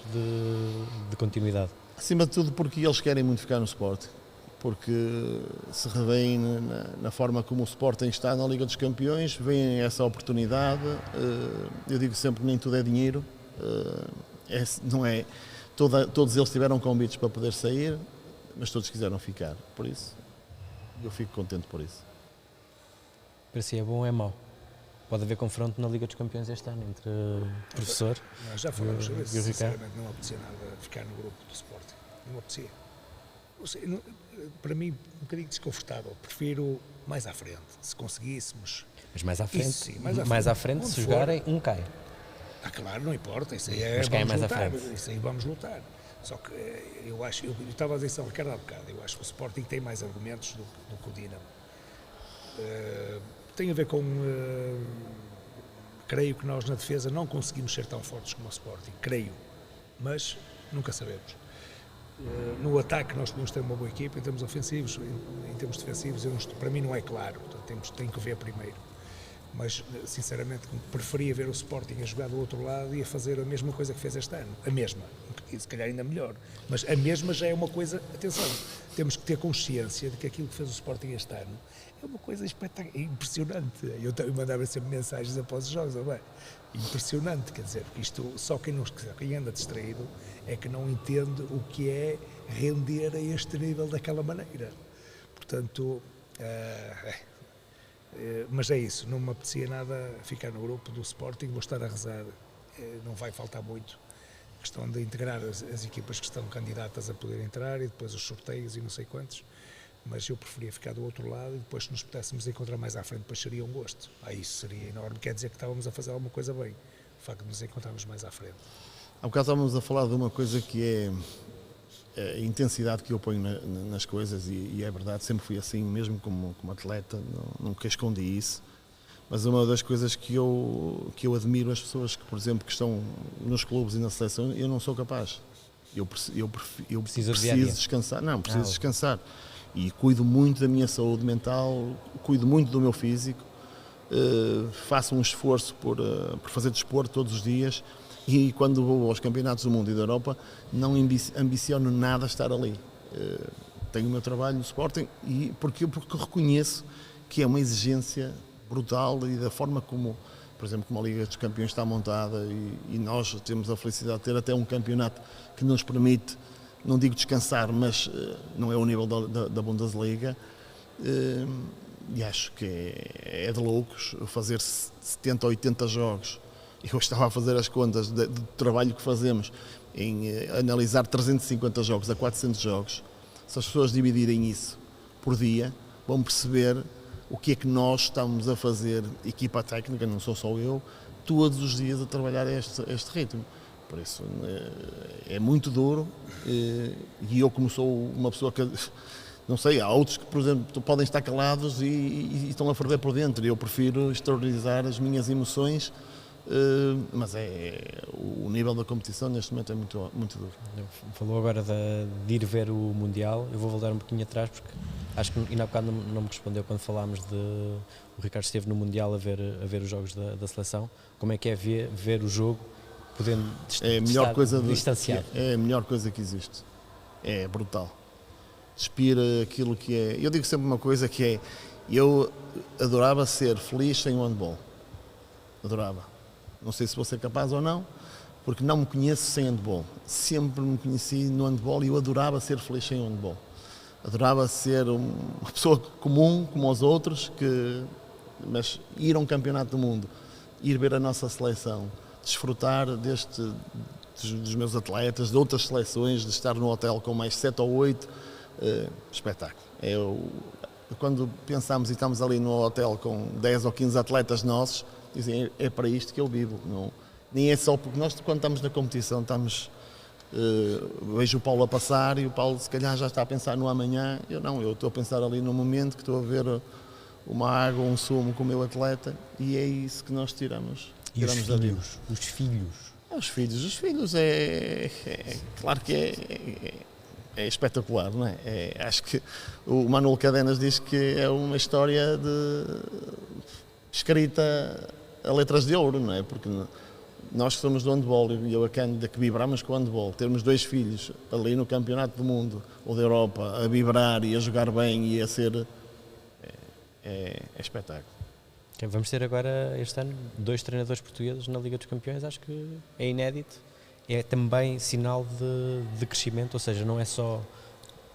de continuidade. Acima de tudo porque eles querem muito ficar no Sporting, porque se revêem na forma como o Sporting está na Liga dos Campeões, veem essa oportunidade. Eu digo sempre que nem tudo é dinheiro, não é, todos eles tiveram convites para poder sair, mas todos quiseram ficar, por isso eu fico contente por isso. Para si é bom ou é mau? Pode haver confronto na Liga dos Campeões este ano entre o professor Nós já falamos sobre isso. Sinceramente não apetecia nada ficar no grupo do Sporting. Não apetecia. Para mim, um bocadinho desconfortável. Prefiro mais à frente, se conseguíssemos. Mas mais à frente, isso, sim, mais à frente se jogarem, um cai. Claro, não importa. Isso aí é, mas cai mais à frente. Isso aí vamos lutar. Só que eu estava a dizer isso ao Ricardo há bocado, eu acho que o Sporting tem mais argumentos do que o Dinamo. Tem a ver com... creio que nós na defesa não conseguimos ser tão fortes como o Sporting, creio, mas nunca sabemos. No ataque nós podemos ter uma boa equipa, em termos ofensivos, em termos defensivos, para mim não é claro, portanto tenho que ver primeiro. Mas, sinceramente, preferia ver o Sporting a jogar do outro lado e a fazer a mesma coisa que fez este ano. A mesma, e se calhar ainda melhor. Mas a mesma já é uma coisa, atenção, temos que ter consciência de que aquilo que fez o Sporting este ano é uma coisa impressionante. Eu mandava sempre mensagens após os jogos, não é? Impressionante, quer dizer, porque isto, só quem anda distraído é que não entende o que é render a este nível daquela maneira. Portanto, mas é isso, não me apetecia nada ficar no grupo do Sporting, vou estar a rezar, não vai faltar muito. A questão de integrar as equipas que estão candidatas a poder entrar e depois os sorteios e não sei quantos, mas eu preferia ficar do outro lado e depois se nos pudéssemos encontrar mais à frente, depois seria um gosto. Isso seria enorme, quer dizer que estávamos a fazer alguma coisa bem, o facto de nos encontrarmos mais à frente. Há bocado estávamos a falar de uma coisa que é a intensidade que eu ponho nas coisas e é verdade, sempre fui assim, mesmo como atleta, nunca escondi isso. Mas uma das coisas que eu admiro as pessoas que, por exemplo, que estão nos clubes e na seleção, eu não sou capaz. Eu preciso descansar. Não, preciso descansar. E cuido muito da minha saúde mental, cuido muito do meu físico, faço um esforço por fazer desporto todos os dias e quando vou aos campeonatos do mundo e da Europa não ambiciono nada estar ali. Tenho o meu trabalho no Sporting porque reconheço que é uma exigência brutal e da forma como, por exemplo, como a Liga dos Campeões está montada e nós temos a felicidade de ter até um campeonato que nos permite, não digo descansar, mas não é o nível da Bundesliga, e acho que é de loucos fazer 70 ou 80 jogos. Eu estava a fazer as contas do trabalho que fazemos em analisar 350 jogos a 400 jogos. Se as pessoas dividirem isso por dia, vão perceber o que é que nós estamos a fazer, equipa técnica, não sou só eu, todos os dias a trabalhar este ritmo. Por isso é muito duro e eu, como sou uma pessoa que, não sei, há outros que, por exemplo, podem estar calados e estão a ferver por dentro. Eu prefiro exteriorizar as minhas emoções, mas o nível da competição neste momento é muito, muito duro. Falou agora de ir ver o Mundial, eu vou voltar um pouquinho atrás porque acho que ainda há bocado não me respondeu quando falámos o Ricardo esteve no Mundial a ver os jogos da seleção. Como é que é ver o jogo podendo distanciar? É a melhor coisa que existe. É brutal. Despira aquilo que é... Eu digo sempre uma coisa que é... Eu adorava ser feliz sem o handball. Adorava. Não sei se vou ser capaz ou não, porque não me conheço sem handball. Sempre me conheci no handball e eu adorava ser feliz sem o handball. Adorava ser uma pessoa comum, como os outros, mas ir a um campeonato do mundo, ir ver a nossa seleção, desfrutar dos meus atletas, de outras seleções, de estar no hotel com mais 7 ou 8, espetáculo. Quando pensamos e estamos ali no hotel com 10 ou 15 atletas nossos, dizem, é para isto que eu vivo. Não, nem é só porque nós, quando estamos na competição, vejo o Paulo a passar e o Paulo se calhar já está a pensar no amanhã. Eu estou a pensar ali no momento que estou a ver uma água, um sumo com o meu atleta e é isso que nós tiramos. E os filhos? Os filhos é claro que é espetacular, não é? Acho que o Manuel Cadenas diz que é uma história escrita a letras de ouro, não é? Porque nós que somos do handball e eu que vibramos com o handball, termos 2 filhos ali no Campeonato do Mundo ou da Europa a vibrar e a jogar bem e a ser... é espetáculo. Vamos ter agora, este ano, 2 treinadores portugueses na Liga dos Campeões, acho que é inédito. É também sinal de crescimento, ou seja, não é só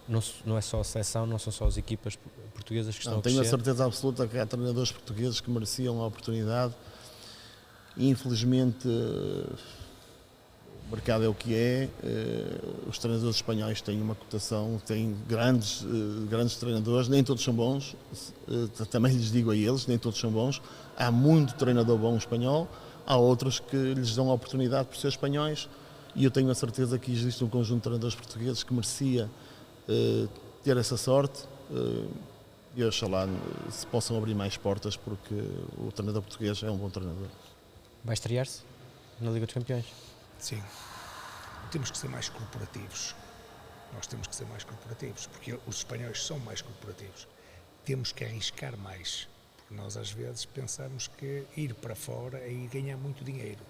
a seleção, não são só as equipas portuguesas que estão a crescer. Tenho a certeza absoluta que há treinadores portugueses que mereciam a oportunidade. Infelizmente, o mercado é o que é. Os treinadores espanhóis têm uma cotação, têm grandes treinadores, nem todos são bons. Também lhes digo a eles, nem todos são bons. Há muito treinador bom espanhol, há outros que lhes dão a oportunidade por ser espanhóis e eu tenho a certeza que existe um conjunto de treinadores portugueses que merecia ter essa sorte, e oxalá se possam abrir mais portas, porque o treinador português é um bom treinador. Vai estrear-se na Liga dos Campeões? Sim. Temos que ser mais corporativos. Nós temos que ser mais corporativos, porque os espanhóis são mais corporativos. Temos que arriscar mais, porque nós às vezes pensamos que ir para fora é ir ganhar muito dinheiro.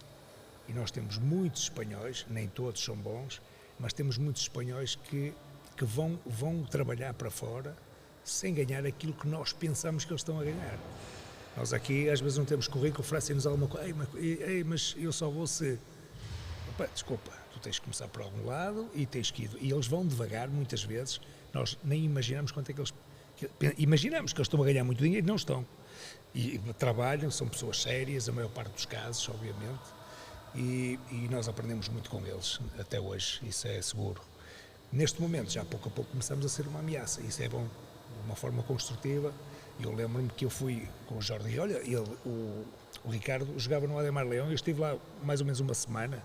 E nós temos muitos espanhóis, nem todos são bons, mas temos muitos espanhóis que vão trabalhar para fora sem ganhar aquilo que nós pensamos que eles estão a ganhar. Nós aqui às vezes não temos currículo, oferecem-nos alguma coisa, mas eu só vou se... Opa, desculpa, tu tens que começar por algum lado e tens que ir. E eles vão devagar, muitas vezes, nós nem imaginamos quanto é que eles... Imaginamos que eles estão a ganhar muito dinheiro, não estão. E trabalham, são pessoas sérias, a maior parte dos casos, obviamente, e nós aprendemos muito com eles, até hoje, isso é seguro. Neste momento, já pouco a pouco começamos a ser uma ameaça, isso é bom, de uma forma construtiva. Eu lembro-me que eu fui com o Jordi, olha, o Ricardo jogava no Ademar Leão, eu estive lá mais ou menos uma semana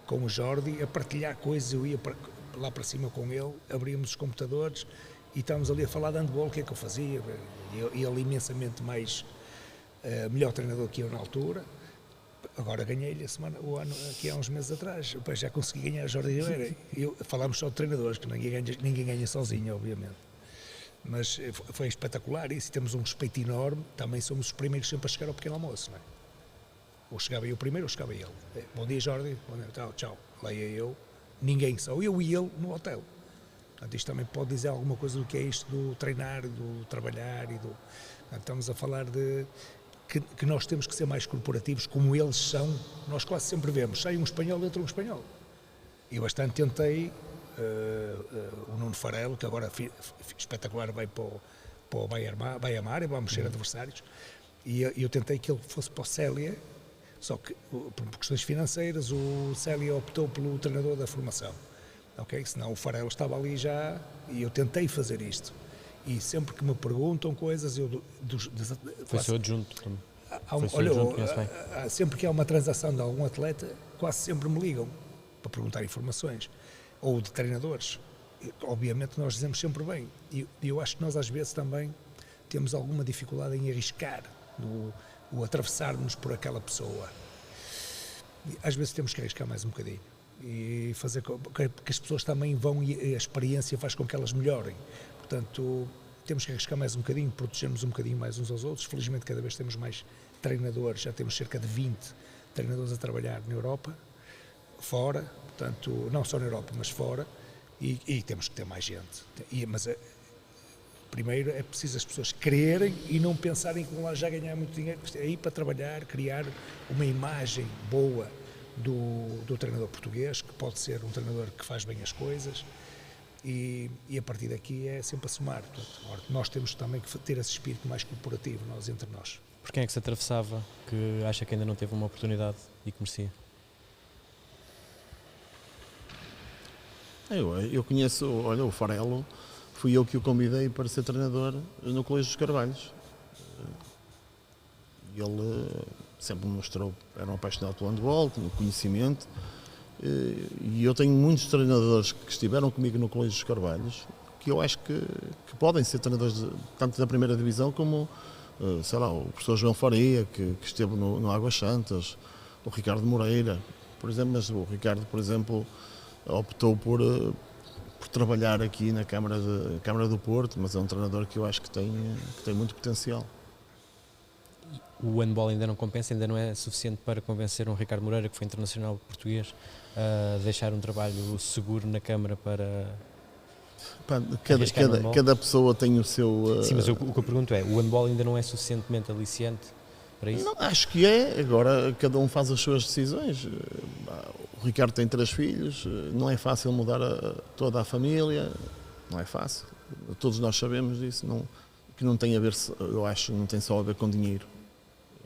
com o Jordi a partilhar coisas, eu ia lá para cima com ele, abríamos os computadores e estávamos ali a falar de handball, o que é que eu fazia, e ele imensamente mais melhor treinador que eu na altura. Agora ganhei-lhe o ano, aqui há uns meses atrás, depois já consegui ganhar a Jordi Ribeiro. Falámos só de treinadores, que ninguém ganha sozinho, obviamente. Mas foi espetacular isso, e temos um respeito enorme, também somos os primeiros sempre a chegar ao pequeno almoço, não é? Ou chegava eu primeiro ou chegava ele. Bom dia, Jordi, bom dia, tchau. Lá ia eu, ninguém, só eu e ele no hotel. Portanto, isto também pode dizer alguma coisa do que é isto do treinar, do trabalhar e do... Portanto, estamos a falar de... Que nós temos que ser mais corporativos, como eles são. Nós quase sempre vemos, sai um espanhol, entra um espanhol. Eu bastante tentei, o Nuno Farelo, que agora espetacular vai para o Bayamar, e vamos ser adversários, e eu tentei que ele fosse para o Célia, só que por questões financeiras o Célia optou pelo treinador da formação, ok? Senão o Farelo estava ali já, e eu tentei fazer isto. E sempre que me perguntam coisas, foi seu adjunto também. Sempre que há uma transação de algum atleta, quase sempre me ligam para perguntar informações, ou de treinadores. Obviamente nós dizemos sempre bem, e eu acho que nós às vezes também temos alguma dificuldade em arriscar, o atravessar-nos por aquela pessoa. Às vezes temos que arriscar mais um bocadinho e fazer com que as pessoas também vão, e a experiência faz com que elas melhorem. Portanto, temos que arriscar mais um bocadinho, protegermos um bocadinho mais uns aos outros. Felizmente, cada vez temos mais treinadores, já temos cerca de 20 treinadores a trabalhar na Europa, fora, portanto, não só na Europa, mas fora, e temos que ter mais gente. Mas primeiro é preciso as pessoas quererem e não pensarem que vão lá já ganhar muito dinheiro, é ir para trabalhar, criar uma imagem boa do treinador português, que pode ser um treinador que faz bem as coisas. E a partir daqui é sempre a somar. Portanto, nós temos também que ter esse espírito mais corporativo, nós entre nós. Por quem é que se atravessava, que acha que ainda não teve uma oportunidade e que merecia? Eu conheço, olha, o Farelo, fui eu que o convidei para ser treinador no Colégio dos Carvalhos. Ele sempre me mostrou, era um apaixonado pelo handball, tinha conhecimento. E eu tenho muitos treinadores que estiveram comigo no Colégio dos Carvalhos que eu acho que podem ser treinadores tanto da primeira divisão como, sei lá, o professor João Faria, que esteve no Águas Santas, o Ricardo Moreira, por exemplo. Mas o Ricardo, por exemplo, optou por trabalhar aqui na Câmara do Porto, mas é um treinador que eu acho que tem muito potencial. O handball ainda não compensa, ainda não é suficiente para convencer um Ricardo Moreira, que foi internacional português, a deixar um trabalho seguro na Câmara para... Cada pessoa tem o seu... Sim, mas o que eu pergunto é, o handball ainda não é suficientemente aliciante para isso? Não, acho que é. Agora cada um faz as suas decisões. O Ricardo tem 3 filhos, não é fácil mudar toda a família, não é fácil. Todos nós sabemos disso, que não tem a ver, eu acho, não tem só a ver com dinheiro.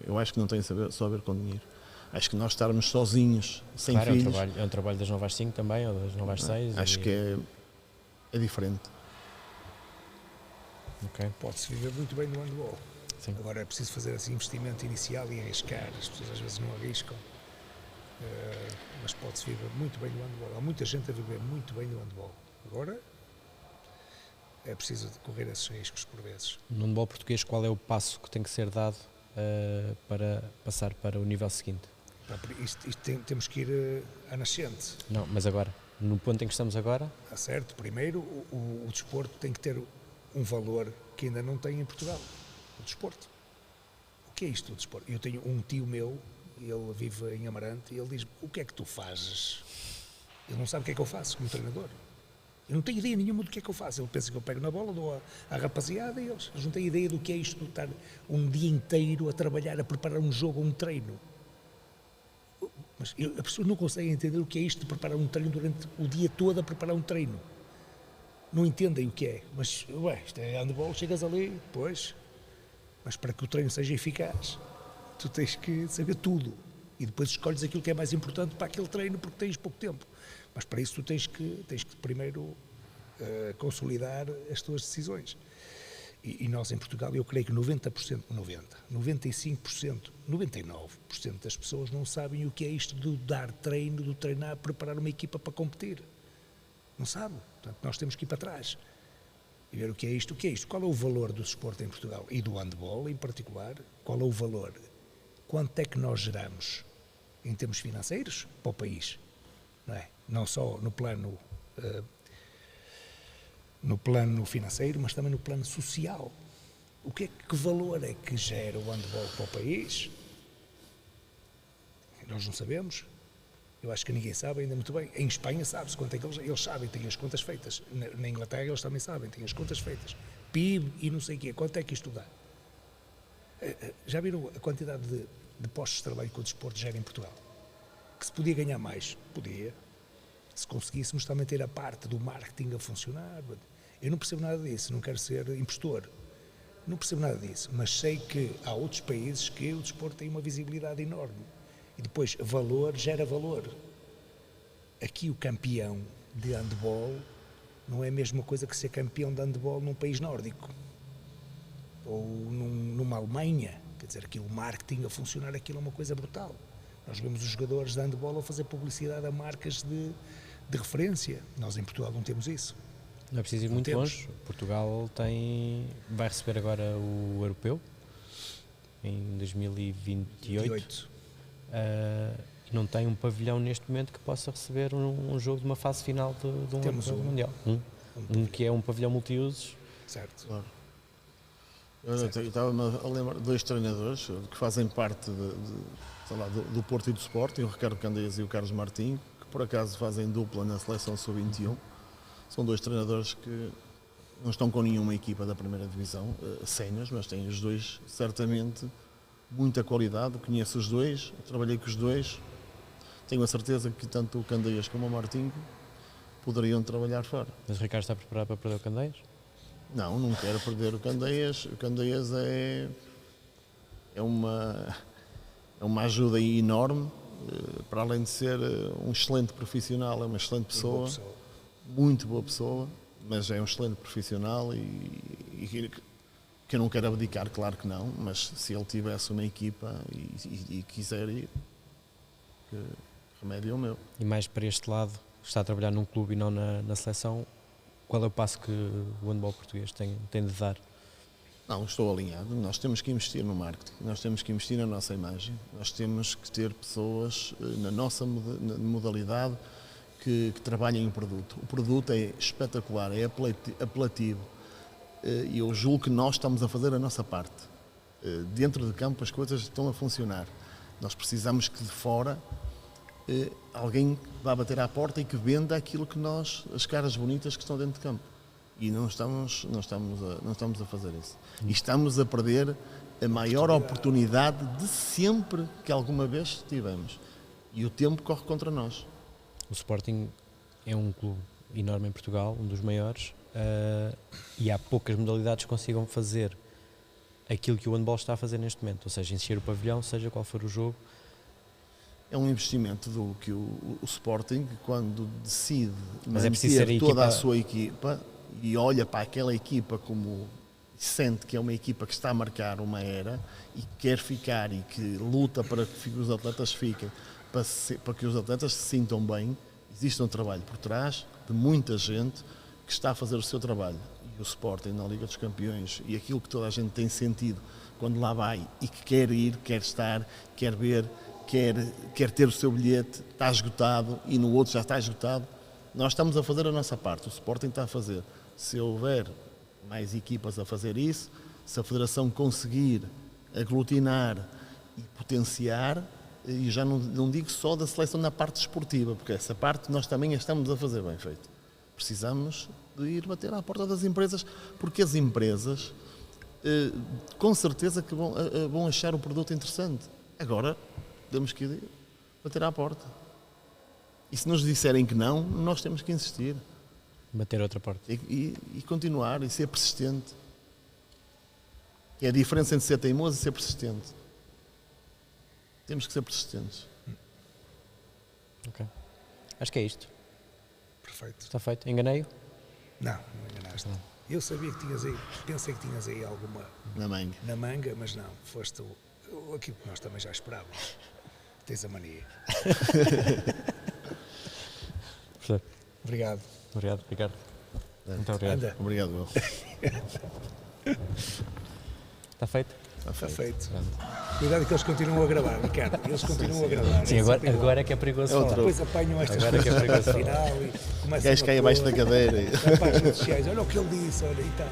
Eu acho que não tem só a ver com dinheiro. Acho que nós estarmos sozinhos, sem filhos... É um trabalho das 9 às 5 também, ou das 9 às 6? Acho que é diferente. Okay. Pode-se viver muito bem no handball. Sim. Agora é preciso fazer esse investimento inicial e arriscar. As pessoas às vezes não arriscam. mas pode-se viver muito bem no handball. Há muita gente a viver muito bem no handball. Agora é preciso correr esses riscos por vezes. No handball português, qual é o passo que tem que ser dado para passar para o nível seguinte? Temos que ir à nascente. Não, mas agora, no ponto em que estamos agora? Certo, primeiro o desporto tem que ter um valor que ainda não tem em Portugal. O desporto. O que é isto, o desporto? Eu tenho um tio meu, ele vive em Amarante, e ele diz: o que é que tu fazes? Ele não sabe o que é que eu faço como treinador. Eu não tenho ideia nenhuma do que é que eu faço. Ele pensa que eu pego na bola, dou à rapaziada, e eles não têm ideia do que é isto de estar um dia inteiro a trabalhar, a preparar um jogo ou um treino. Mas a pessoa não consegue entender o que é isto de preparar um treino durante o dia todo a preparar um treino. Não entendem o que é. Mas, isto é handball, chegas ali, pois. Mas para que o treino seja eficaz, tu tens que saber tudo. E depois escolhes aquilo que é mais importante para aquele treino, porque tens pouco tempo. Mas para isso tu tens que primeiro consolidar as tuas decisões. E nós em Portugal, eu creio que 95%, 99% das pessoas não sabem o que é isto de dar treino, de treinar, preparar uma equipa para competir. Não sabe. Portanto, nós temos que ir para trás e ver o que é isto. Qual é o valor do desporto em Portugal e do handball em particular? Qual é o valor? Quanto é que nós geramos em termos financeiros para o país? Não é? Não só no plano financeiro, mas também no plano social. Que valor é que gera o handball para o país? Nós não sabemos. Eu acho que ninguém sabe ainda muito bem. Em Espanha sabe-se quanto é que eles sabem, têm as contas feitas. Na Inglaterra eles também sabem, têm as contas feitas. PIB e não sei o quê. Quanto é que isto dá? Já viram a quantidade de postos de trabalho que o desporto gera em Portugal? Que se podia ganhar mais? Podia. Se conseguíssemos também ter a parte do marketing a funcionar. Eu não percebo nada disso, não quero ser impostor. Não percebo nada disso, mas sei que há outros países que o desporto tem uma visibilidade enorme. E depois, valor gera valor. Aqui o campeão de handball não é a mesma coisa que ser campeão de handball num país nórdico. Ou numa Alemanha. Quer dizer, aquilo, o marketing a funcionar, aquilo é uma coisa brutal. Nós vemos os jogadores de handball a fazer publicidade a marcas de referência. Nós em Portugal não temos isso. Não é preciso ir muito longe. Portugal vai receber agora o Europeu em 2028. E não tem um pavilhão neste momento que possa receber um jogo de uma fase final de um Europeu Mundial. Que é um pavilhão multiusos. Certo. Claro. Eu estava-me a lembrar de dois treinadores que fazem parte do Porto e do Sporting, o Ricardo Candeias e o Carlos Martinho, que por acaso fazem dupla na seleção sub-21. São dois treinadores que não estão com nenhuma equipa da primeira divisão, séniores, mas têm os dois certamente muita qualidade. Conheço os dois, trabalhei com os dois, tenho a certeza que tanto o Candeias como o Martinho poderiam trabalhar fora. Mas o Ricardo está preparado para perder o Candeias? Não quero perder o Candeias. O Candeias é uma ajuda enorme, para além de ser um excelente profissional, é uma excelente pessoa, muito boa pessoa, mas é um excelente profissional e que eu não quero abdicar, claro que não, mas se ele tivesse uma equipa e quiser ir, que remédio é o meu. E mais para este lado, está a trabalhar num clube e não na seleção, qual é o passo que o handball português tem de dar? Não, estou alinhado. Nós temos que investir no marketing, nós temos que investir na nossa imagem, nós temos que ter pessoas na nossa modalidade que trabalhem em produto. O produto é espetacular, é apelativo e eu julgo que nós estamos a fazer a nossa parte. Dentro de campo as coisas estão a funcionar. Nós precisamos que de fora alguém vá bater à porta e que venda aquilo que as caras bonitas que estão dentro de campo. E não estamos a fazer isso. E estamos a perder a maior oportunidade de sempre que alguma vez tivemos. E o tempo corre contra nós. O Sporting é um clube enorme em Portugal, um dos maiores, e há poucas modalidades que consigam fazer aquilo que o handball está a fazer neste momento, ou seja, encher o pavilhão, seja qual for o jogo. É um investimento do que o Sporting, quando decide manter toda a sua equipa e olha para aquela equipa como sente que é uma equipa que está a marcar uma era e quer ficar e que luta para que os atletas fiquem, para que os atletas se sintam bem, existe um trabalho por trás de muita gente que está a fazer o seu trabalho. E o Sporting na Liga dos Campeões e aquilo que toda a gente tem sentido quando lá vai e que quer ir, quer estar, quer ver, quer ter o seu bilhete, está esgotado e no outro já está esgotado. Nós estamos a fazer a nossa parte, o Sporting está a fazer. Se houver mais equipas a fazer isso, se a Federação conseguir aglutinar e potenciar, e já não digo só da seleção na parte esportiva, porque essa parte nós também estamos a fazer bem feito. Precisamos de ir bater à porta das empresas, porque as empresas com certeza que vão achar o produto interessante. Agora temos que ir bater à porta. E se nos disserem que não, nós temos que insistir. Bater outra porta. E continuar, e ser persistente. É a diferença entre ser teimoso e ser persistente. Temos que ser persistentes. Ok. Acho que é isto. Perfeito. Está feito? Enganei-o? Não enganaste. Não. Eu sabia que tinhas aí, pensei que tinhas aí alguma Na manga, mas não, foste aquilo que nós também já esperávamos. Tens a mania. Obrigado. Obrigado, Ricardo. Muito obrigado. Anda. Obrigado, Will. Está feito? Está feito. Cuidado que eles continuam a gravar, Ricardo. Eles continuam a gravar. Sim, agora é que é perigoso falar. Depois apanham estas Agora é que é perigoso coisas no final e começam Queres cair abaixo da cadeira? Vai para as redes sociais. Olha o que ele disse, olha e tal.